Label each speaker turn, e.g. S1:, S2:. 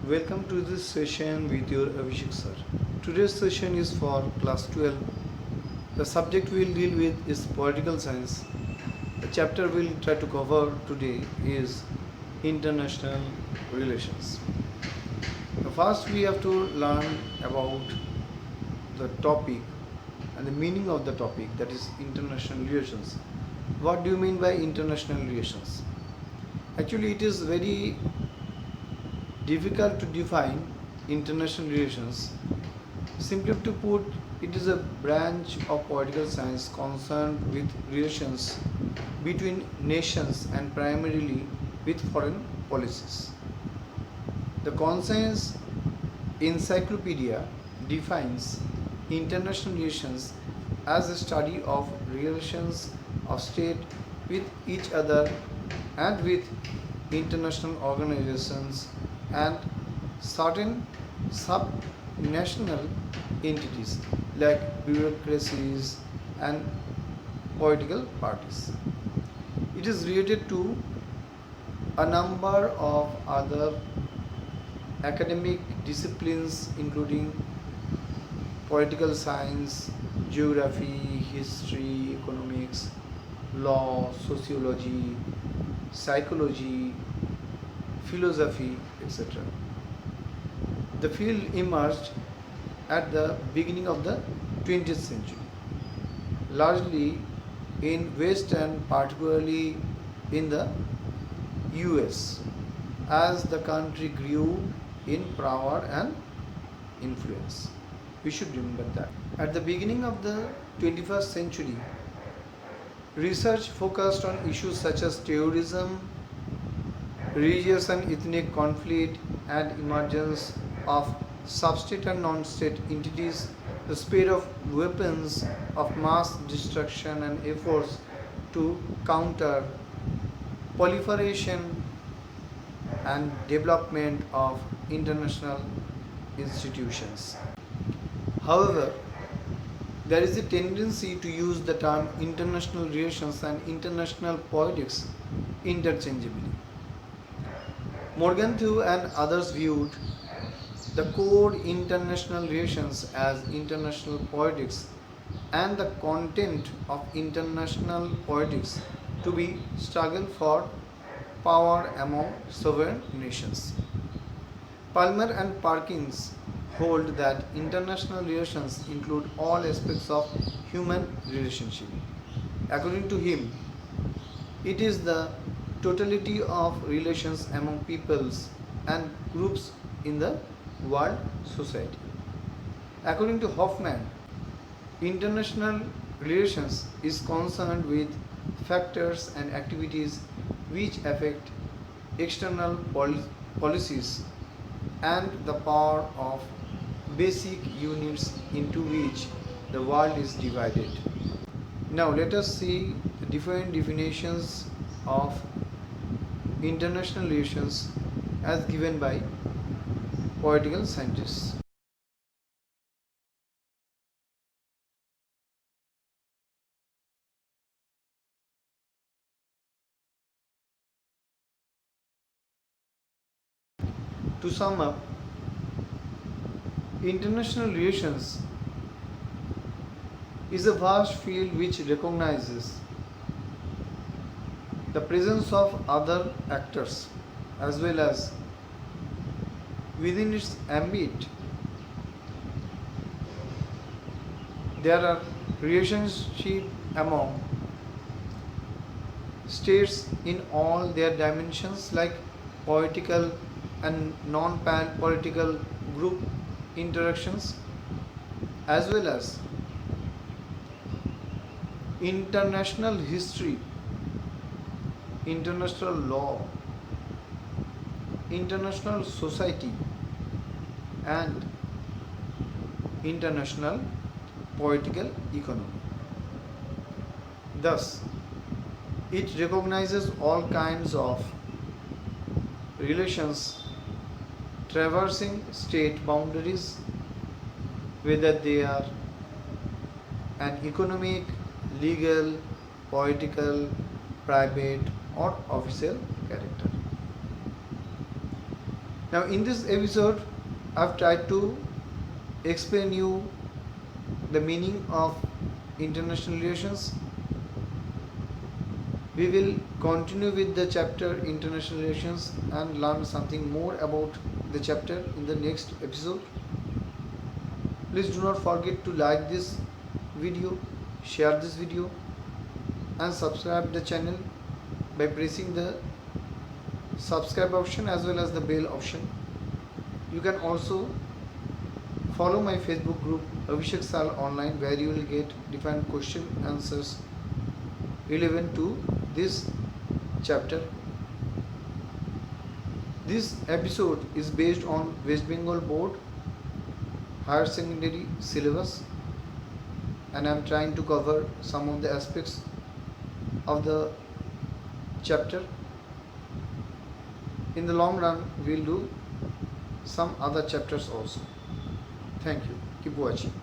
S1: Welcome to this session with your Abhishek sir. Today's session is for class 12. The subject we'll deal with is political science. The chapter we'll try to cover today is international relations. First, we have to learn about the topic and the meaning of the topic, that is international relations. What do you mean by international relations? Actually, it is very difficult to define international relations. Simply to put, it is a branch of political science concerned with relations between nations and primarily with foreign policies. The Conscience Encyclopedia defines international relations as a study of relations of state with each other and with international organizations and certain subnational entities like bureaucracies and political parties. It is related to a number of other academic disciplines including political science, geography, history, economics, law, sociology, psychology, philosophy, etc. The field emerged at the beginning of the 20th century, largely in West and particularly in the US, as the country grew in power and influence. We should remember that. At the beginning of the 21st century, research focused on issues such as terrorism, religious and ethnic conflict, and emergence of sub-state and non-state entities, the spread of weapons of mass destruction and efforts to counter proliferation and development of international institutions. However, there is a tendency to use the term international relations and international politics interchangeably. Morgenthau and others viewed the core international relations as international politics and the content of international politics to be struggle for power among sovereign nations. Palmer and Perkins hold that international relations include all aspects of human relationship. According to him, it is the totality of relations among peoples and groups in the world society. According to Hoffman, international relations is concerned with factors and activities which affect external policies and the power of basic units into which the world is divided. Now let us see the different definitions of international relations as given by political scientists. To sum up, international relations is a vast field which recognizes the presence of other actors as well as within its ambit there are relationships among states in all their dimensions like political and non-political group interactions as well as international history, international law, international society and international political economy. Thus, it recognizes all kinds of relations traversing state boundaries, whether they are an economic, legal, political, private or official character. Now in this episode I've tried to explain you the meaning of international relations. We will continue with the chapter international relations and learn something more about the chapter in the next episode. Please do not forget to like this video, share this video and subscribe the channel by pressing the subscribe option as well as the bell option. You can also follow my Facebook group Abhishek Sal Online, where you will get different question answers relevant to this chapter. This episode is based on West Bengal Board Higher Secondary syllabus, and I am trying to cover some of the aspects of the chapter. In the long run, we will do some other chapters also. Thank you. Keep watching.